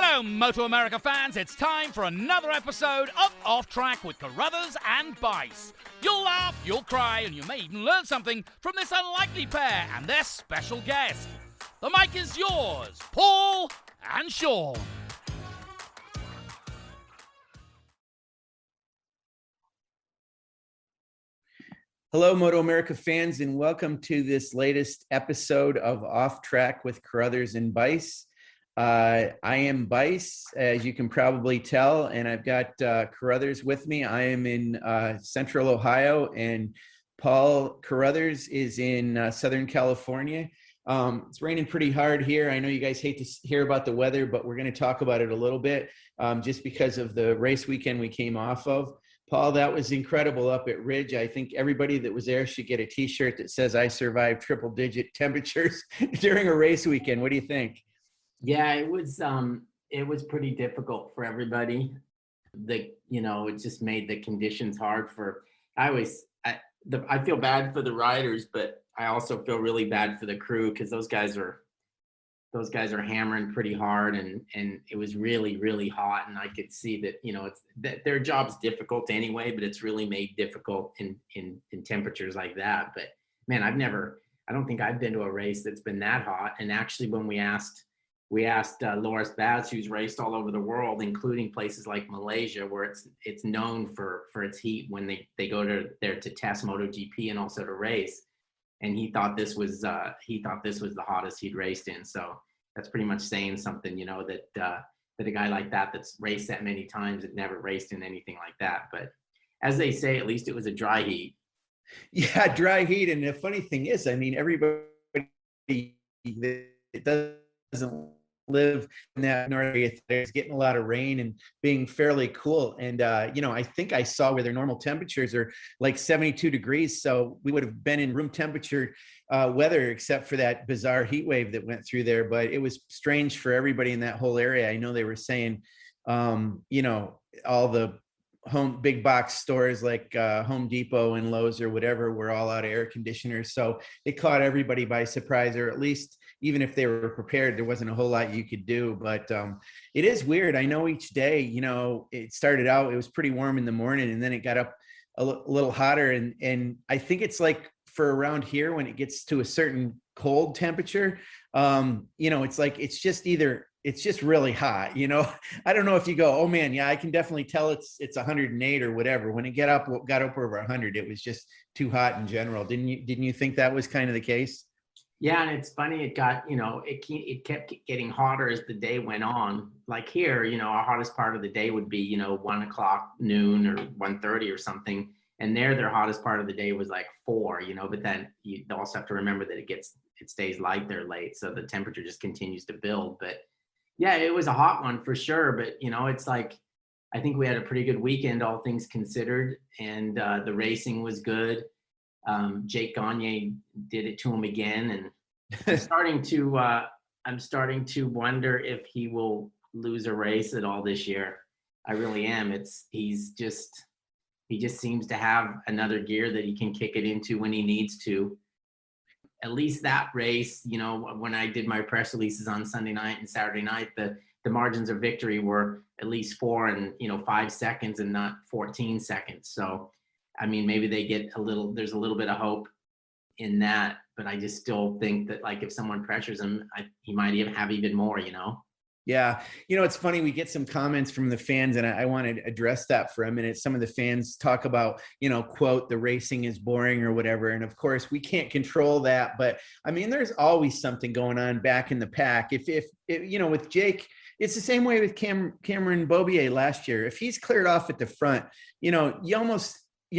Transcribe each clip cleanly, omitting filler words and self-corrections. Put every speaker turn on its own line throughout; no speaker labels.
Hello, MotoAmerica fans. It's time for another episode of Off Track with Carruthers and Bice. You'll laugh, you'll cry, and you may even learn something from this unlikely pair and their special guest. The mic is yours, Paul and Sean.
Hello, MotoAmerica fans, and welcome to this latest episode of Off Track with Carruthers and Bice. I am Bice, as you can probably tell, and I've got Carruthers with me. I am in Central Ohio, and Paul Carruthers is in Southern California. It's raining pretty hard here. I know you guys hate to hear about the weather, but we're going to talk about it a little bit just because of the race weekend we came off of. Paul, that was incredible up at Ridge. I think everybody that was there should get a T-shirt that says "I survived triple-digit temperatures" during a race weekend. What do you think?
Yeah, it was pretty difficult for everybody. It just made the conditions hard for. I feel bad for the riders, but I also feel really bad for the crew because those guys are hammering pretty hard, and it was really, really hot, and I could see that it's that their job's difficult anyway, but it's really made difficult in temperatures like that. But man, I don't think I've been to a race that's been that hot. And actually, when we asked Loris Baz, who's raced all over the world, including places like Malaysia, where it's known for its heat when they go there to test MotoGP and also to race. And he thought this was the hottest he'd raced in. So that's pretty much saying something, that a guy like that's raced that many times had never raced in anything like that. But as they say, at least it was a dry heat.
Yeah, dry heat. And the funny thing is, I mean, everybody that doesn't live in that area is getting a lot of rain and being fairly cool. And, I think I saw where their normal temperatures are like 72 degrees. So we would have been in room temperature weather, except for that bizarre heat wave that went through there. But it was strange for everybody in that whole area. I know they were saying, all the big box stores like Home Depot and Lowe's or whatever were all out of air conditioners. So it caught everybody by surprise, or at least even if they were prepared, there wasn't a whole lot you could do. But it is weird. I know each day, it started out, it was pretty warm in the morning, and then it got up a little hotter. And I think it's like for around here, when it gets to a certain cold temperature, it's like, it's just really hot. I don't know if you go, oh man, yeah, I can definitely tell it's 108 or whatever. When it got up over 100, it was just too hot in general. Didn't you think that was kind of the case?
Yeah, and it's funny. It got, it kept getting hotter as the day went on. Like here, our hottest part of the day would be, 1 o'clock, noon, or 1:30 or something. And their hottest part of the day was like 4, But then you also have to remember that it stays light there late, so the temperature just continues to build. But yeah, it was a hot one for sure. But it's like, I think we had a pretty good weekend, all things considered, and the racing was good. Jake Gagne did it to him again, and I'm starting to wonder if he will lose a race at all this year. I really am. He just seems to have another gear that he can kick it into when he needs to. At least that race, when I did my press releases on Sunday night and Saturday night, the margins of victory were at least 4 and 5 seconds and not 14 seconds. So I mean, maybe there's a little bit of hope in that, but I just still think that, like, if someone pressures him, he might even have even more,
Yeah. It's funny. We get some comments from the fans, and I want to address that for a minute. Some of the fans talk about, quote, the racing is boring or whatever. And of course we can't control that, but I mean, there's always something going on back in the pack. If with Jake, it's the same way with Cameron Bobier last year. If he's cleared off at the front, you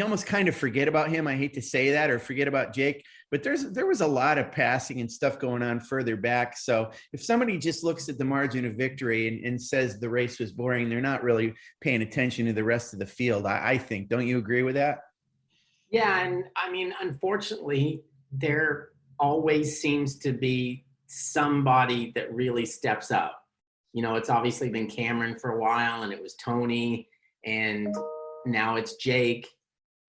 almost kind of forget about him. I hate to say that, or forget about Jake, but there was a lot of passing and stuff going on further back. So if somebody just looks at the margin of victory and says the race was boring, they're not really paying attention to the rest of the field, I think. Don't you agree with that?
Yeah. And I mean, unfortunately, there always seems to be somebody that really steps up. It's obviously been Cameron for a while, and it was Tony, and now it's Jake.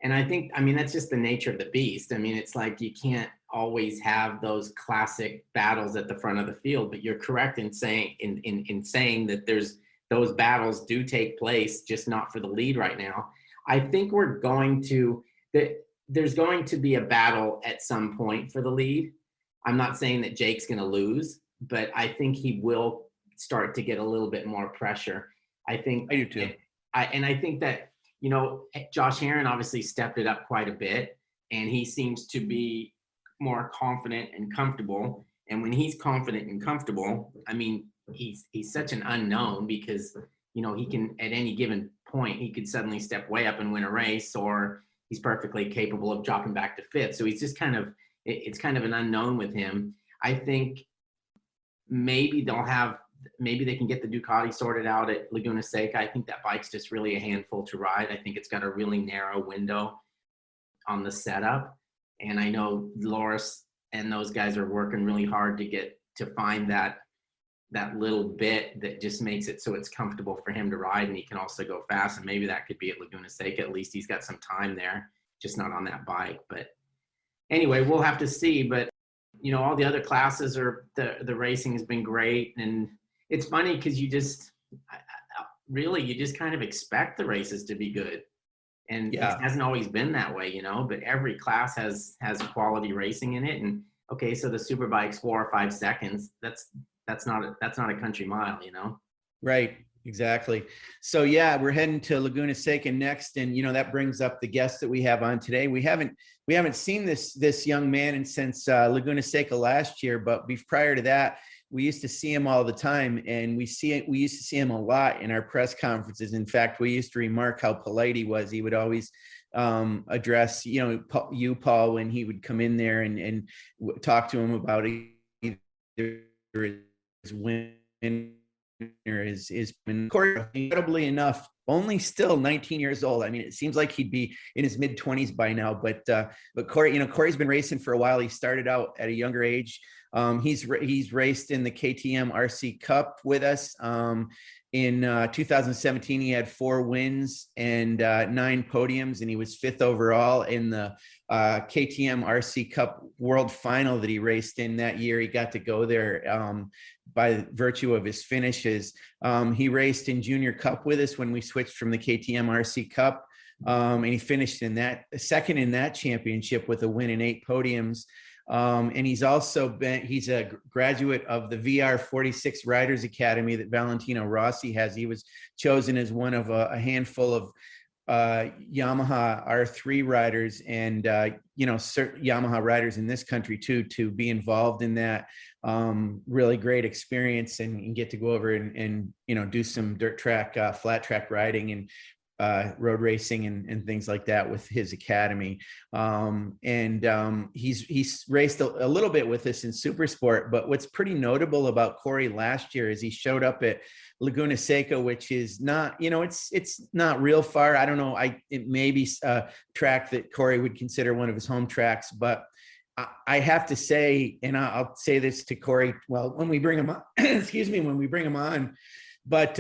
And I think, I mean, that's just the nature of the beast. I mean, it's like you can't always have those classic battles at the front of the field, but you're correct in saying in saying that those battles do take place, just not for the lead right now. I think there's going to be a battle at some point for the lead. I'm not saying that Jake's going to lose, but I think he will start to get a little bit more pressure. I do too. I think that, Josh Herrin obviously stepped it up quite a bit, and he seems to be more confident and comfortable. And when he's confident and comfortable, I mean, he's such an unknown because, he can, at any given point, he could suddenly step way up and win a race, or he's perfectly capable of dropping back to fifth. So he's just it's kind of an unknown with him. I think maybe they can get the Ducati sorted out at Laguna Seca. I think that bike's just really a handful to ride. I think it's got a really narrow window on the setup. And I know Loris and those guys are working really hard to find that little bit that just makes it so it's comfortable for him to ride, and he can also go fast. And maybe that could be at Laguna Seca. At least he's got some time there, just not on that bike. But anyway, we'll have to see. But, all the other classes the racing has been great. And it's funny because you just kind of expect the races to be good. And it hasn't always been that way, but every class has quality racing in it. And okay, so the Superbike's 4 or 5 seconds. That's not a country mile,
Right. Exactly. So we're heading to Laguna Seca next. And, that brings up the guest that we have on today. We haven't seen this young man since Laguna Seca last year, but prior to that, we used to see him all the time, and we used to see him a lot in our press conferences. In fact, we used to remark how polite he was. He would always address, you, Paul, when he would come in there and talk to him about either his win or his Cory, incredibly enough, only still 19 years old. I mean, it seems like he'd be in his mid-20s by now, but Cory, Cory's been racing for a while. He started out at a younger age. He's raced in the KTM RC Cup with us. In 2017, he had 4 wins and 9 podiums, and he was 5th overall in the KTM RC Cup World Final that he raced in that year. He got to go there by virtue of his finishes. He raced in Junior Cup with us when we switched from the KTM RC Cup, and he finished second in that championship with a win and 8 podiums. And he's a graduate of the VR46 Riders Academy that Valentino Rossi has. He was chosen as one of a handful of Yamaha R3 riders and, certain Yamaha riders in this country too, to be involved in that really great experience and get to go over and do some dirt track, flat track riding and road racing and things like that with his academy. He's raced a little bit with us in Supersport, but what's pretty notable about Cory last year is he showed up at Laguna Seca, which is not, it's not real far. I don't know. It may be a track that Cory would consider one of his home tracks, but I have to say, and I'll say this to Cory, well, when we bring him on, when we bring him on, but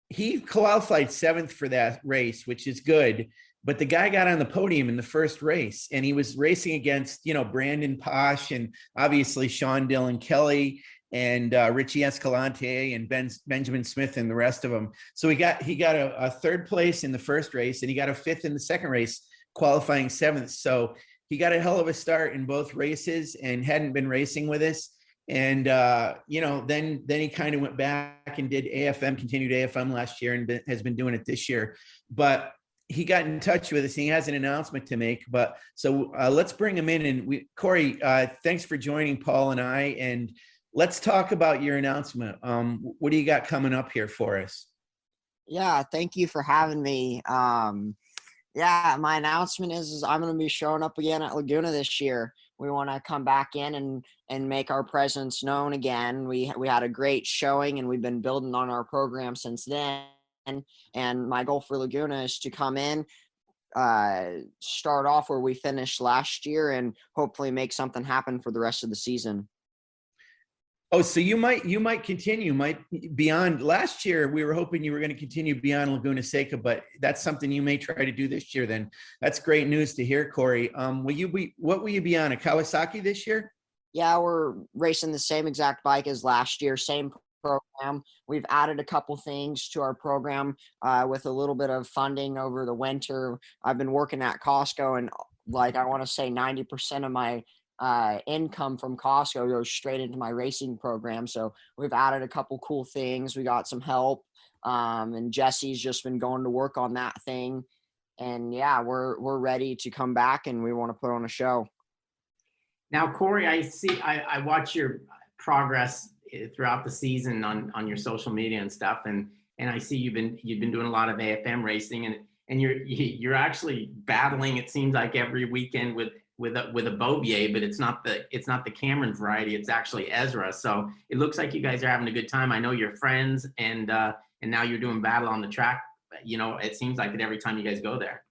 he qualified 7th for that race, which is good. But the guy got on the podium in the first race, and he was racing against, Brandon Posh and obviously Sean Dillon Kelly and Richie Escalante and Benjamin Smith and the rest of them. So he got a 3rd place in the first race, and he got a 5th in the second race, qualifying 7th. So he got a hell of a start in both races and hadn't been racing with us. And, then he kind of went back and did continued AFM last year and has been doing it this year. But he got in touch with us. He has an announcement to make. But so let's bring him in. And Cory, thanks for joining Paul and I. And let's talk about your announcement. What do you got coming up here for us?
Yeah, thank you for having me. My announcement is I'm going to be showing up again at Laguna this year. We want to come back in and make our presence known again. We had a great showing, and we've been building on our program since then. And my goal for Laguna is to come in, start off where we finished last year, and hopefully make something happen for the rest of the season.
Oh, so you might continue, might beyond last year. We were hoping you were going to continue beyond Laguna Seca, but that's something you may try to do this year. Then that's great news to hear, Cory. What will you be on, a Kawasaki this year?
Yeah, we're racing the same exact bike as last year, same program. We've added a couple things to our program with a little bit of funding over the winter. I've been working at Costco, and like I want to say 90% of my income from Costco goes straight into my racing program. So we've added a couple cool things. We got some help, and Jesse's just been going to work on that thing. And yeah, we're ready to come back, and we want to put on a show.
Now, Cory, I watch your progress throughout the season on your social media and stuff, and I see you've been doing a lot of AFM racing, and you're actually battling, it seems like, every weekend with a Bobier, but it's not the Cameron variety, it's actually Ezra. So it looks like you guys are having a good time. I know you're friends, and now you're doing battle on the track. You know, it seems like it every time you guys go there.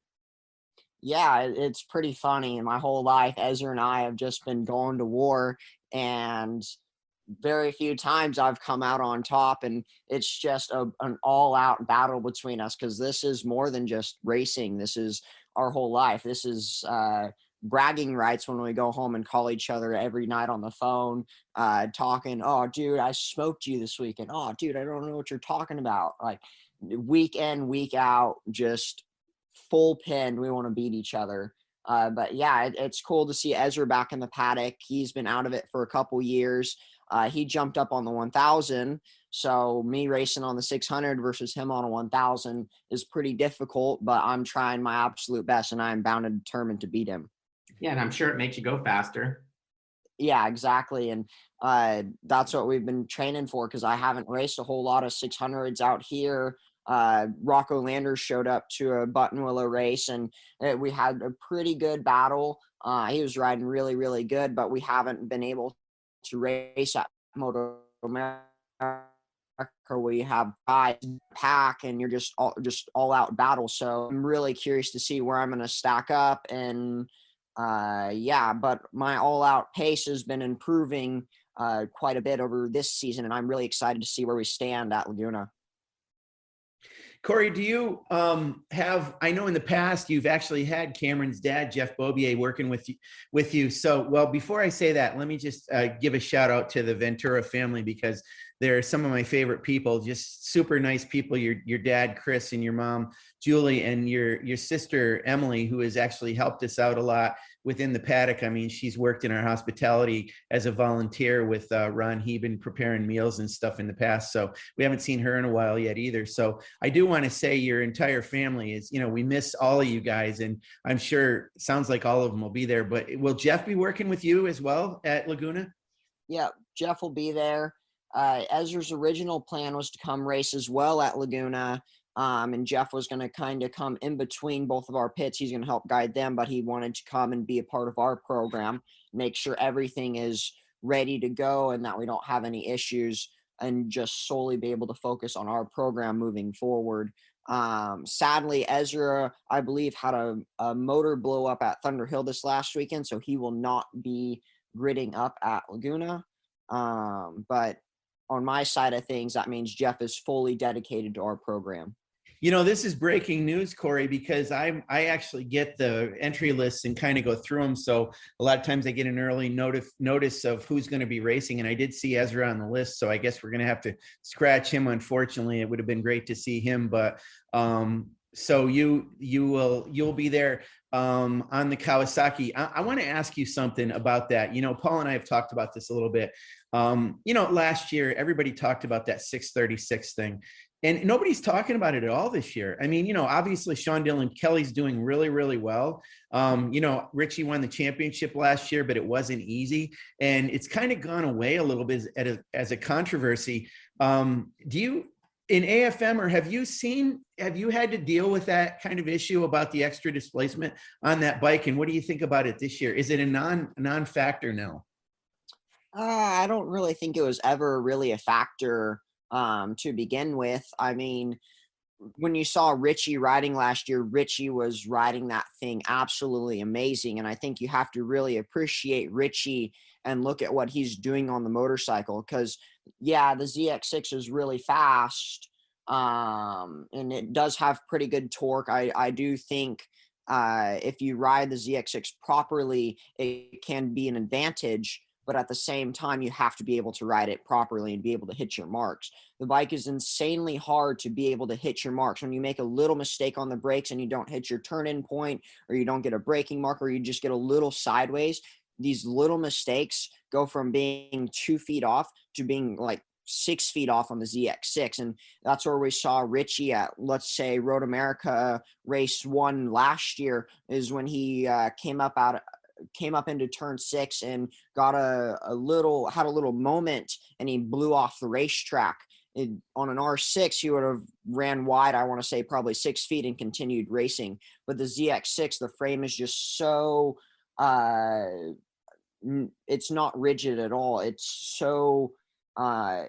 Yeah, it's pretty funny. My whole life, Ezra and I have just been going to war, and very few times I've come out on top, and it's just an all-out battle between us, because this is more than just racing. This is our whole life. This is bragging rights when we go home and call each other every night on the phone, talking, oh, dude, I smoked you this weekend. Oh, dude, I don't know what you're talking about. Like, week in, week out, just full pin. We want to beat each other. But yeah, it's cool to see Ezra back in the paddock. He's been out of it for a couple years. He jumped up on the 1000. So me racing on the 600 versus him on a 1000 is pretty difficult, but I'm trying my absolute best, and I'm bound and determined to beat him.
Yeah, and I'm sure it makes you go faster.
Yeah, exactly. And that's what we've been training for, because I haven't raced a whole lot of 600s out here. Rocco Landers showed up to a Button Willow race, and we had a pretty good battle. He was riding really, really good, but we haven't been able to race at MotoAmerica, where you have guys pack and you're just all out battle. So I'm really curious to see where I'm going to stack up. And yeah, but my all out pace has been improving quite a bit over this season, and I'm really excited to see where we stand at Laguna.
Cory, do you I know in the past you've actually had Cameron's dad, Jeff Bobier, working with you. So, well, before I say that, let me just give a shout out to the Ventura family, because they're some of my favorite people, just super nice people. Your dad, Chris, and your mom, Julie, and your sister, Emily, who has actually helped us out a lot within the paddock. I mean, she's worked in our hospitality as a volunteer with Ron Heben, preparing meals and stuff in the past. So we haven't seen her in a while yet either. So I do want to say your entire family is, we miss all of you guys. And I'm sure it sounds like all of them will be there, but will Jeff be working with you as well at Laguna?
Yeah, Jeff will be there. Ezra's original plan was to come race as well at Laguna. And Jeff was going to kind of come in between both of our pits. He's going to help guide them, but he wanted to come and be a part of our program, make sure everything is ready to go and that we don't have any issues, and just solely be able to focus on our program moving forward. Sadly, Ezra, I believe, had a motor blow up at Thunder Hill this last weekend, so he will not be gridding up at Laguna. But on my side of things, that means Jeff is fully dedicated to our program.
This is breaking news, Cory, because I actually get the entry lists and kind of go through them. So a lot of times I get an early notice of who's going to be racing. And I did see Ezra on the list. So I guess we're going to have to scratch him. Unfortunately, it would have been great to see him. But so you'll be there on the Kawasaki. I want to ask you something about that. Paul and I have talked about this a little bit. Last year, everybody talked about that 636 thing. And nobody's talking about it at all this year. I mean, obviously Sean Dillon Kelly's doing really, really well. Richie won the championship last year, but it wasn't easy. And it's kind of gone away a little bit as a controversy. Do you, in AFM, or have you had to deal with that kind of issue about the extra displacement on that bike? And what do you think about it this year? Is it a non-factor now?
I don't really think it was ever really a factor to begin with. I mean, when you saw Richie riding last year, Richie was riding that thing absolutely amazing. And I think you have to really appreciate Richie and look at what he's doing on the motorcycle. Because, yeah, the ZX6 is really fast, and it does have pretty good torque. I do think if you ride the ZX6 properly, it can be an advantage. But at the same time, you have to be able to ride it properly and be able to hit your marks. The bike is insanely hard to be able to hit your marks. When you make a little mistake on the brakes and you don't hit your turn-in point, or you don't get a braking mark, or you just get a little sideways, these little mistakes go from being 2 feet off to being like 6 feet off on the ZX6. And that's where we saw Richie at, let's say, Road America race 1 last year, is when he came up into turn 6 and got had a little moment, and he blew off the racetrack. On an R6, he would have ran wide, I want to say probably 6 feet, and continued racing. But the ZX6, the frame is just so, it's not rigid at all. It's so, I'm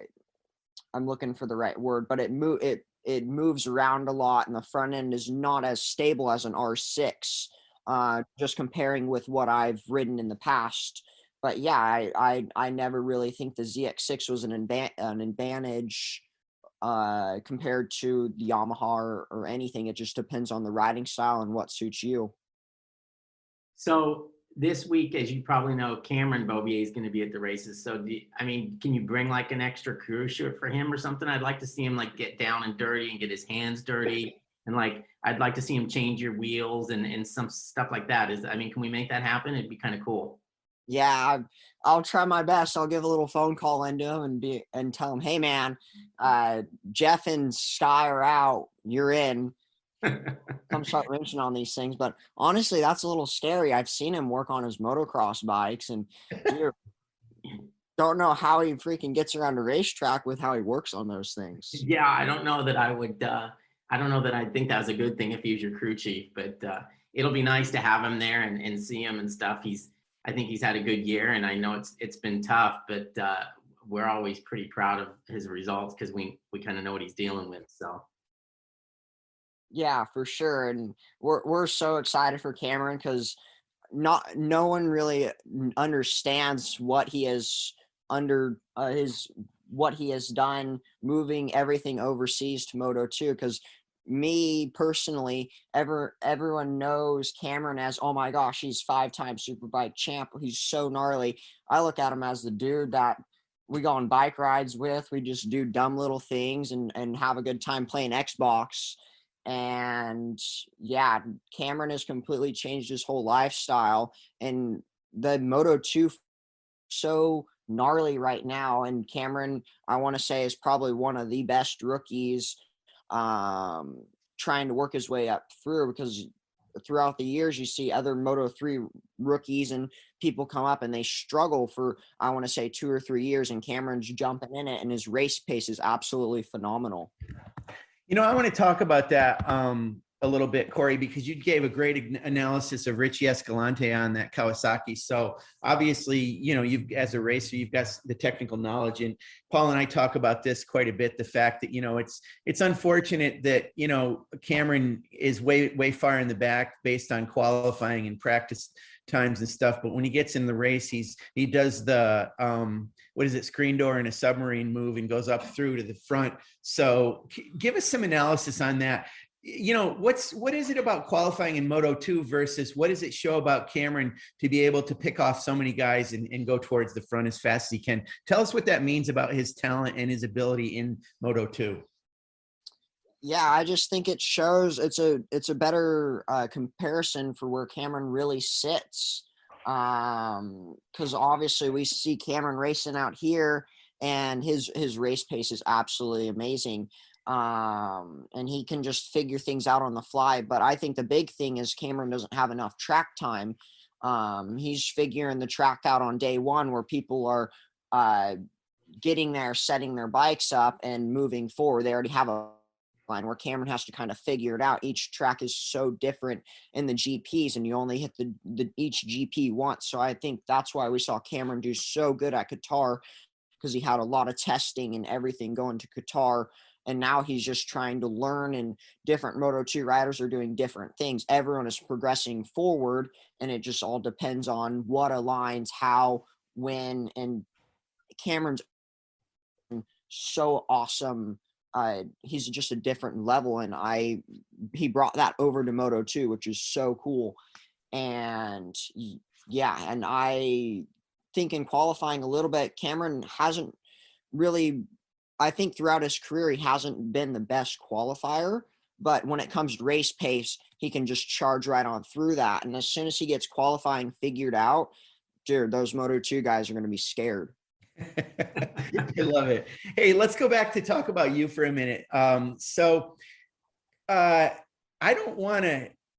looking for the right word, but it moves around a lot, and the front end is not as stable as an R6. Just comparing with what I've ridden in the past. But yeah, I never really think the ZX6 was an advantage compared to the Yamaha or anything. It just depends on the riding style and what suits you.
So this week, as you probably know, Cameron Beaubier is going to be at the races. So, can you bring like an extra crew shirt for him or something? I'd like to see him like get down and dirty and get his hands dirty. And like, I'd like to see him change your wheels and some stuff like that. Can we make that happen? It'd be kind of cool.
Yeah, I'll try my best. I'll give a little phone call into him and tell him, hey man, Jeff and Sky are out. You're in. Come start wrenching on these things. But honestly, that's a little scary. I've seen him work on his motocross bikes, and don't know how he freaking gets around a racetrack with how he works on those things.
Yeah, I don't know that I would. I don't know that I think that was a good thing if he was your crew chief, but it'll be nice to have him there and see him and stuff. I think he's had a good year, and I know it's been tough, but we're always pretty proud of his results because we kind of know what he's dealing with. So.
Yeah, for sure. And we're so excited for Cameron because no one really understands what he has what he has done moving everything overseas to Moto2. Because me personally, everyone knows Cameron as, oh my gosh, he's 5-time Superbike champ. He's so gnarly. I look at him as the dude that we go on bike rides with. We just do dumb little things and have a good time playing Xbox. And yeah, Cameron has completely changed his whole lifestyle, and the Moto2 so gnarly right now. And Cameron, I want to say, is probably one of the best rookies trying to work his way up through, because throughout the years you see other Moto3 rookies and people come up and they struggle for, I want to say, 2 or 3 years, and Cameron's jumping in it, and his race pace is absolutely phenomenal.
I want to talk about that a little bit, Cory, because you gave a great analysis of Richie Escalante on that Kawasaki. So obviously, you've, as a racer, you've got the technical knowledge, and Paul and I talk about this quite a bit. The fact that, it's unfortunate that, Cameron is way far in the back based on qualifying and practice times and stuff. But when he gets in the race, he does the, screen door and a submarine move and goes up through to the front. So give us some analysis on that. What is it about qualifying in Moto2 versus what does it show about Cameron to be able to pick off so many guys and go towards the front as fast as he can? Tell us what that means about his talent and his ability in Moto2.
Yeah, I just think it shows it's a better comparison for where Cameron really sits. Because obviously we see Cameron racing out here, and his race pace is absolutely amazing. And he can just figure things out on the fly. But I think the big thing is Cameron doesn't have enough track time. He's figuring the track out on day one, where people are getting there, setting their bikes up and moving forward. They already have a line, where Cameron has to kind of figure it out. Each track is so different in the GPs, and you only hit the each GP once. So I think that's why we saw Cameron do so good at Qatar, because he had a lot of testing and everything going to Qatar. And now he's just trying to learn, and different Moto2 riders are doing different things. Everyone is progressing forward, and it just all depends on what aligns, how, when. And Cameron's so awesome. He's just a different level, and he brought that over to Moto2, which is so cool. And yeah, and I think in qualifying a little bit, Cameron hasn't really, I think throughout his career, he hasn't been the best qualifier, but when it comes to race pace, he can just charge right on through that. And as soon as he gets qualifying figured out, dude, those Moto2 guys are going to be scared.
I love it. Hey, let's go back to talk about you for a minute.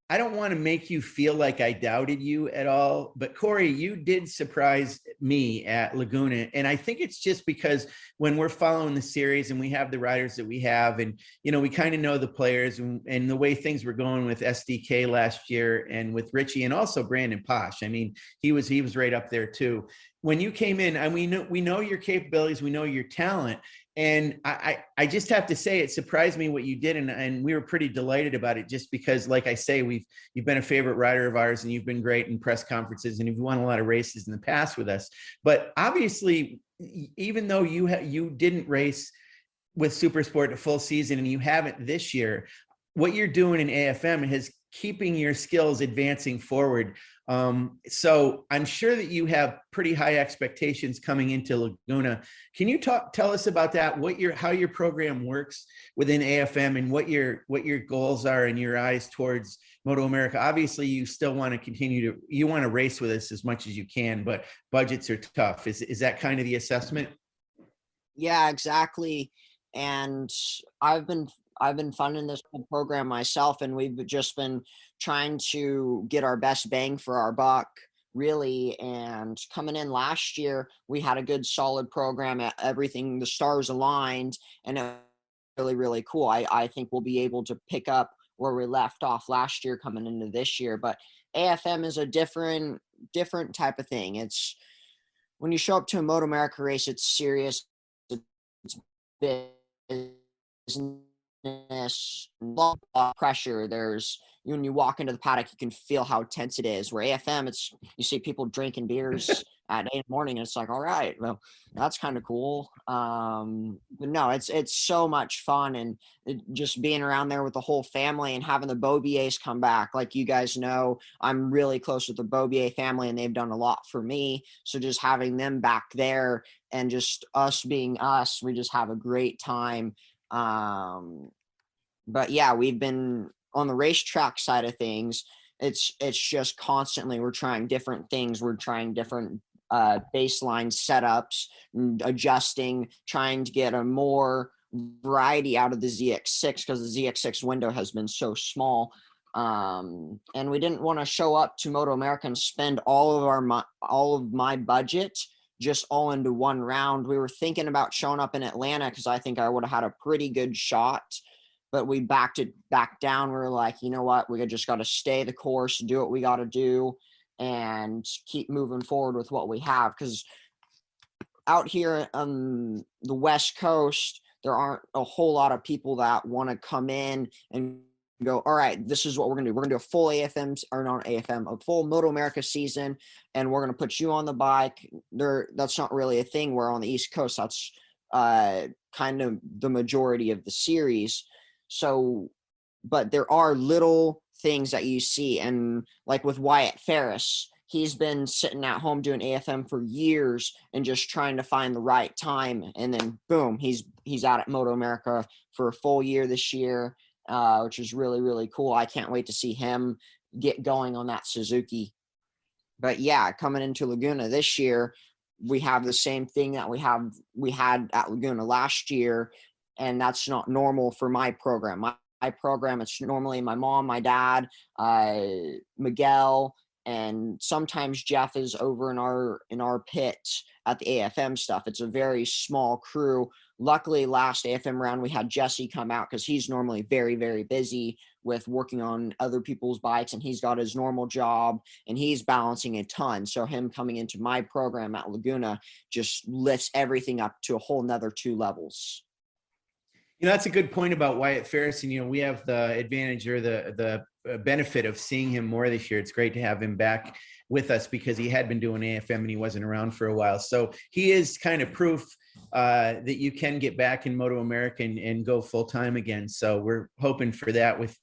I don't want to make you feel like I doubted you at all, but Cory, you did surprise me at Laguna. And I think it's just because when we're following the series and we have the riders that we have, and, you know, we kind of know the players and the way things were going with SDK last year and with Richie and also Brandon Posh. I mean, he was right up there too. When you came in, and we know your capabilities, we know your talent. And I just have to say, it surprised me what you did. And we were pretty delighted about it, just because, like I say, you've been a favorite rider of ours, and you've been great in press conferences, and you've won a lot of races in the past with us. But obviously, even though you didn't race with Supersport a full season, and you haven't this year, what you're doing in AFM is keeping your skills advancing forward. So I'm sure that you have pretty high expectations coming into Laguna. Can you tell us about that? How your program works within AFM, and what your goals are in your eyes towards MotoAmerica? Obviously, you still want to you want to race with us as much as you can, but budgets are tough. Is that kind of the assessment?
Yeah, exactly. And I've been funding this whole program myself, and we've just been trying to get our best bang for our buck, really. And coming in last year, we had a good solid program, everything, the stars aligned, and it was really, really cool. I think we'll be able to pick up where we left off last year coming into this year. But AFM is a different type of thing. It's when you show up to a MotoAmerica race, it's serious, it's business, lot of pressure. There's, when you walk into the paddock, you can feel how tense it is. Where AFM, it's, you see people drinking beers at 8 in the morning, and it's like, all right, well, that's kind of cool. But no, it's so much fun, and just being around there with the whole family and having the Beaubiers come back. Like you guys know, I'm really close with the Beaubier family, and they've done a lot for me. So just having them back there, and just us being us, we just have a great time. But yeah, we've been on the racetrack side of things. It's just constantly, we're trying different things. We're trying different baseline setups, adjusting, trying to get a more variety out of the ZX6, because the ZX6 window has been so small. And we didn't want to show up to MotoAmerica and spend all of my budget just all into one round. We were thinking about showing up in Atlanta, because I think I would have had a pretty good shot, but we backed it back down. We were like, you know what, we just got to stay the course, do what we got to do, and keep moving forward with what we have. Because out here on the West Coast, there aren't a whole lot of people that want to come in and go, all right, this is what we're going to do. We're going to do a full AFM, or not AFM, a full MotoAmerica season, and we're going to put you on the bike. That's not really a thing. Where on the East Coast, that's kind of the majority of the series. So, but there are little things that you see. And like with Wyatt Ferris, he's been sitting at home doing AFM for years and just trying to find the right time. And then boom, he's out at MotoAmerica for a full year this year, which is really, really cool. I can't wait to see him get going on that Suzuki. But yeah, coming into Laguna this year, we have the same thing that we had at Laguna last year. And that's not normal for my program. My program, it's normally my mom, my dad, Miguel, and sometimes Jeff is over in our pit at the AFM stuff. It's a very small crew. luckily last AFM round, we had Jesse come out because he's normally very, very busy with working on other people's bikes, and he's got his normal job and he's balancing a ton. So him coming into my program at Laguna just lifts everything up to a whole nother 2 levels.
That's a good point about Wyatt Ferris. And, we have the advantage or the benefit of seeing him more this year. It's great to have him back with us because he had been doing AFM and he wasn't around for a while. So he is kind of proof that you can get back in MotoAmerica and go full time again. So we're hoping for that with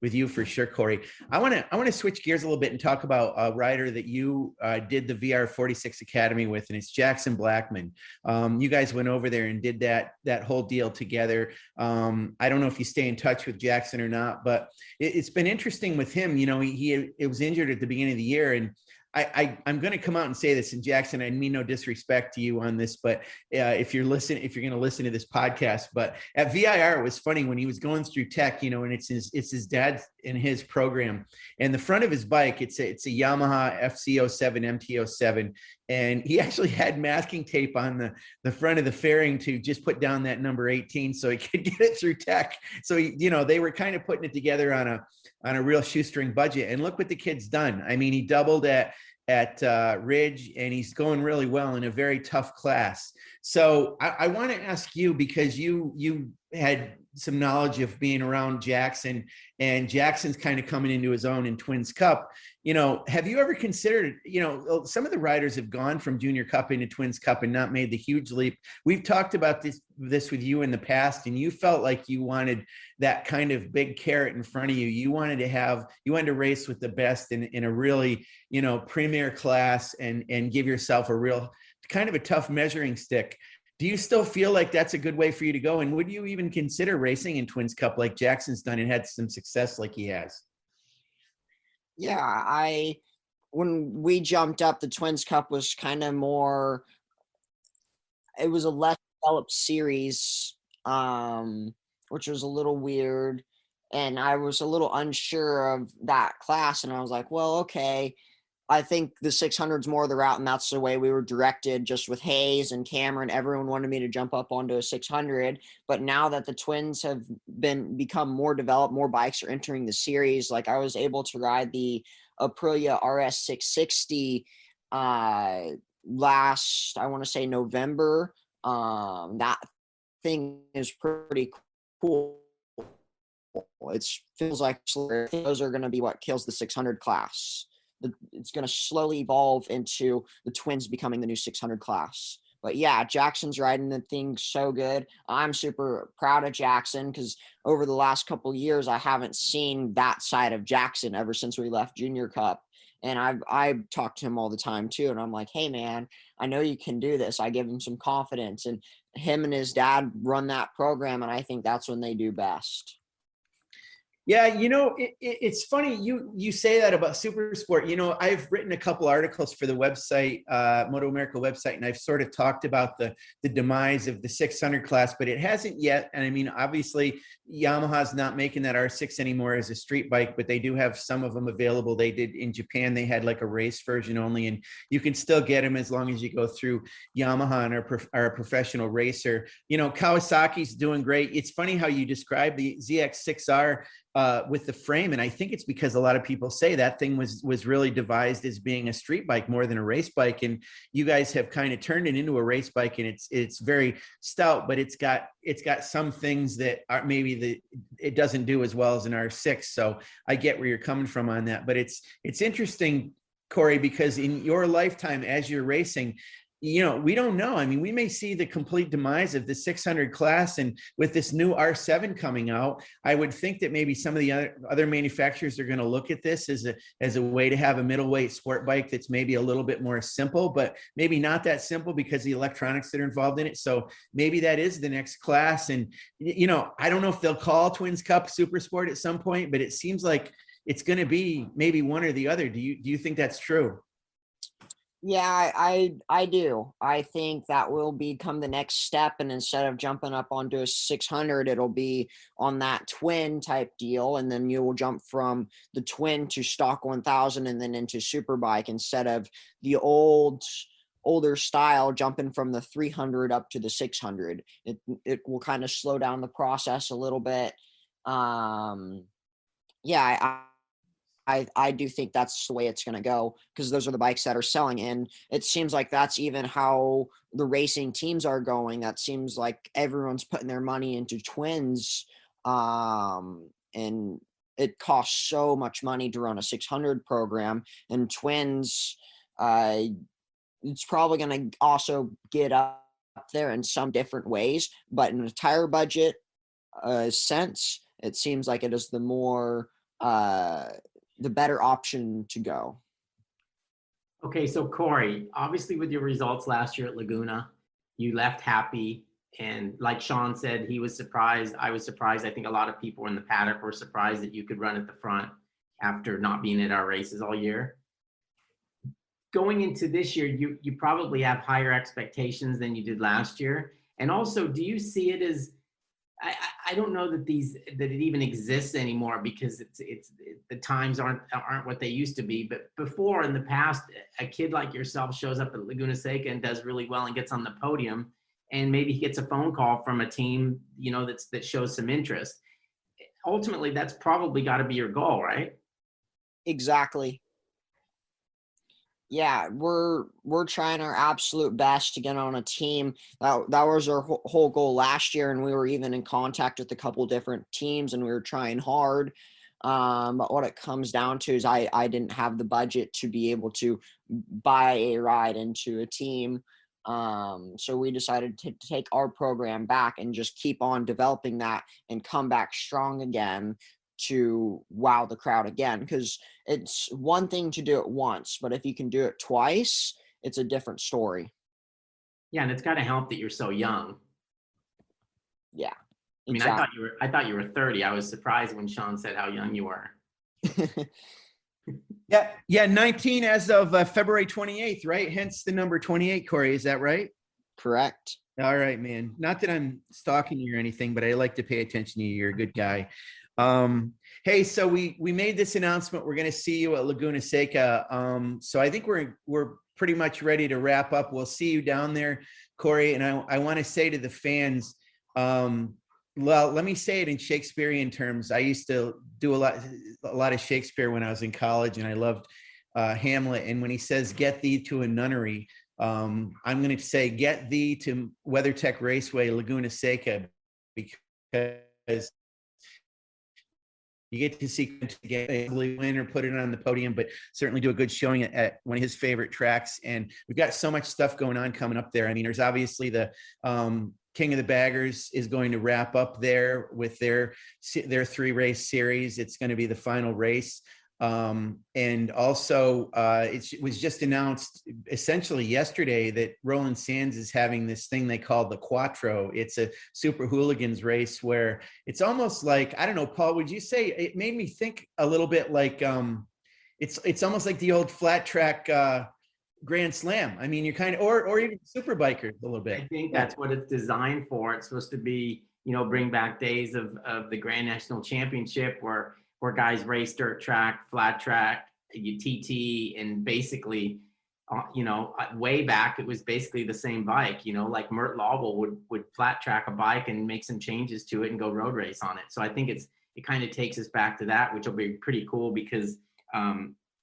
you for sure, Cory. I want to switch gears a little bit and talk about a rider that you did the VR46 Academy with, and it's Jackson Blackman. You guys went over there and did that whole deal together. I don't know if you stay in touch with Jackson or not, but it's been interesting with him. He was injured at the beginning of the year, and I'm going to come out and say this, and Jackson, I mean no disrespect to you on this, but if you're going to listen to this podcast, but at VIR, it was funny when he was going through tech, and it's his dad's in his program, and the front of his bike, it's a Yamaha FC07 MT07, and he actually had masking tape on the front of the fairing to just put down that number 18 so he could get it through tech. So they were kind of putting it together on a real shoestring budget, and look what the kid's done. I mean, he doubled at Ridge, and he's going really well in a very tough class. So I want to ask you, because you had some knowledge of being around Jackson, and Jackson's kind of coming into his own in Twins Cup. Have you ever considered, some of the riders have gone from Junior Cup into Twins Cup and not made the huge leap. We've talked about this with you in the past, and you felt like you wanted that kind of big carrot in front of you. You wanted to race with the best in a really, premier class and give yourself a real kind of a tough measuring stick. Do you still feel like that's a good way for you to go? And would you even consider racing in Twins Cup like Jackson's done and had some success like he has?
Yeah, when we jumped up, the Twins Cup was kind of more, it was a less developed series, which was a little weird. And I was a little unsure of that class. And I was like, well, okay, I think the 600's more the route, and that's the way we were directed, just with Hayes and Cameron. Everyone wanted me to jump up onto a 600. But now that the Twins have become more developed, more bikes are entering the series. Like, I was able to ride the Aprilia RS 660 last, I want to say, November. That thing is pretty cool. It feels like those are going to be what kills the 600 class. It's going to slowly evolve into the Twins becoming the new 600 class. But yeah, Jackson's riding the thing so good. I'm super proud of Jackson because over the last couple of years, I haven't seen that side of Jackson ever since we left Junior Cup. And I've talked to him all the time too. And I'm like, hey man, I know you can do this. I give him some confidence, and him and his dad run that program. And I think that's when they do best.
Yeah, it's funny you say that about Supersport. I've written a couple articles for the website, MotoAmerica website, and I've sort of talked about the demise of the 600 class, but it hasn't yet. And I mean, obviously, Yamaha's not making that R6 anymore as a street bike, but they do have some of them available. They did in Japan, they had like a race version only, and you can still get them as long as you go through Yamaha and are a professional racer. Kawasaki's doing great. It's funny how you describe the ZX6R with the frame, and I think it's because a lot of people say that thing was really devised as being a street bike more than a race bike, and you guys have kind of turned it into a race bike, and it's very stout, but it's got some things that are maybe it doesn't do as well as an R6. So I get where you're coming from on that, but it's interesting, Cory, because in your lifetime as you're racing, we don't know. I mean, we may see the complete demise of the 600 class, and with this new R7 coming out, I would think that maybe some of the other manufacturers are going to look at this as a way to have a middleweight sport bike that's maybe a little bit more simple, but maybe not that simple because of the electronics that are involved in it. So maybe that is the next class. And, I don't know if they'll call Twins Cup Supersport at some point, but it seems like it's going to be maybe one or the other. Do you think that's true?
Yeah, I do. I think that will become the next step. And instead of jumping up onto a 600, it'll be on that twin type deal. And then you will jump from the twin to stock 1000 and then into Superbike instead of the old older style, jumping from the 300 up to the 600. It will kind of slow down the process a little bit. Yeah, I do think that's the way it's going to go, because those are the bikes that are selling. And it seems like that's even how the racing teams are going. That seems like everyone's putting their money into twins. And it costs so much money to run a 600 program, and twins, it's probably going to also get up there in some different ways, but in a tire budget sense, it seems like it is the better option to go.
Okay, so Cory, obviously with your results last year at Laguna, you left happy. And like Sean said, he was surprised. I was surprised. I think a lot of people in the paddock were surprised that you could run at the front after not being at our races all year. Going into this year, you probably have higher expectations than you did last year. And also, do you see it as, I don't know that it even exists anymore, because the times aren't what they used to be. But before, in the past, a kid like yourself shows up at Laguna Seca and does really well and gets on the podium, and maybe he gets a phone call from a team, that shows some interest. Ultimately, that's probably got to be your goal, right?
Exactly. Yeah, we're trying our absolute best to get on a team. That was our whole goal last year, and we were even in contact with a couple different teams, and we were trying hard. But what it comes down to is I didn't have the budget to be able to buy a ride into a team. So we decided to take our program back and just keep on developing that and come back strong again to wow the crowd again, because it's one thing to do it once, but if you can do it twice, it's a different story.
Yeah, and it's got to help that you're so young.
Yeah,
I mean,
exactly.
I thought you were 30. I was surprised when Sean said how young you were.
Yeah, 19 as of February 28th, right? Hence the number 28, Cory. Is that right?
Correct.
All right, man. Not that I'm stalking you or anything, but I like to pay attention to you. You're a good guy. Hey, so we made this announcement. We're going to see you at Laguna Seca. So I think we're pretty much ready to wrap up. We'll see you down there, Cory. And I want to say to the fans, well, let me say it in Shakespearean terms. I used to do a lot of Shakespeare when I was in college, and I loved Hamlet. And when he says, "Get thee to a nunnery," I'm going to say, "Get thee to WeatherTech Raceway Laguna Seca," because you get to see him win or put it on the podium, but certainly do a good showing at one of his favorite tracks. And we've got so much stuff going on coming up there. I mean, there's obviously the King of the Baggers is going to wrap up there with their 3-race series. It's going to be the final race. And also, it was just announced essentially yesterday that Roland Sands is having this thing they call the Quattro. It's a super hooligans race where it's almost like, I don't know, Paul, would you say it made me think a little bit like, it's almost like the old flat track, Grand Slam. I mean, you're kind of, or even super bikers a little bit.
I think that's what it's designed for. It's supposed to be, bring back days of the Grand National Championship where guys race dirt track, flat track, TT, and basically, way back, it was basically the same bike, like Mert Lawwell would flat track a bike and make some changes to it and go road race on it. So I think it kind of takes us back to that, which will be pretty cool because,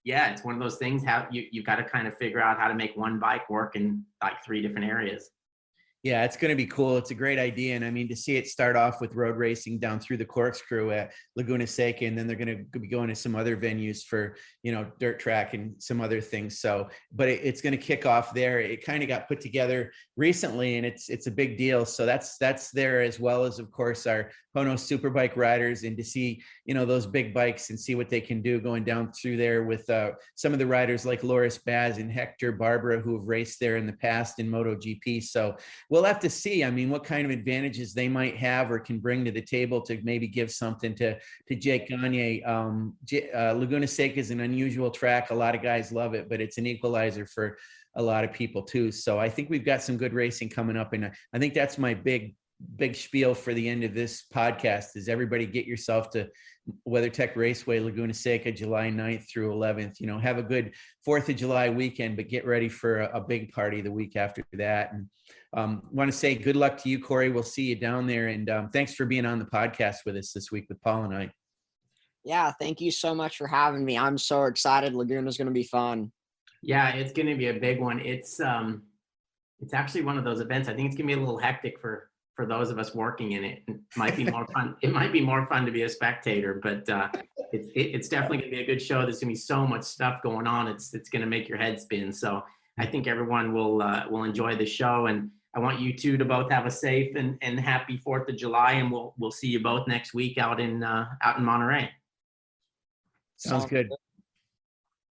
it's one of those things how you've got to kind of figure out how to make one bike work in like 3 different areas.
Yeah, it's going to be cool. It's a great idea. And I mean, to see it start off with road racing down through the corkscrew at Laguna Seca, and then they're going to be going to some other venues for, dirt track and some other things. So, but it's going to kick off there. It kind of got put together recently, and it's a big deal. So that's there, as well as, of course, our Pono Superbike riders, and to see, those big bikes and see what they can do going down through there with some of the riders like Loris Baz and Hector Barbara, who have raced there in the past in MotoGP. So we'll have to see, I mean, what kind of advantages they might have or can bring to the table to maybe give something to Jake Gagne. Laguna Seca is an unusual track. A lot of guys love it, but it's an equalizer for a lot of people too. So I think we've got some good racing coming up, and I think that's my big big spiel for the end of this podcast is everybody get yourself to WeatherTech Raceway Laguna Seca, July 9th through 11th. Have a good 4th of July weekend, but get ready for a big party the week after that. And want to say good luck to you, Cory. We'll see you down there. And thanks for being on the podcast with us this week with Paul and I.
Yeah, thank you so much for having me. I'm so excited. Laguna's going to be fun.
Yeah, it's going to be a big one. It's actually one of those events. I think it's going to be a little hectic for those of us working in it. It might be more fun. It might be more fun to be a spectator, but it's definitely going to be a good show. There's going to be so much stuff going on. It's going to make your head spin. So I think everyone will enjoy the show. And I want you two to both have a safe and happy 4th of July. And we'll see you both next week out in Monterey.
Sounds good.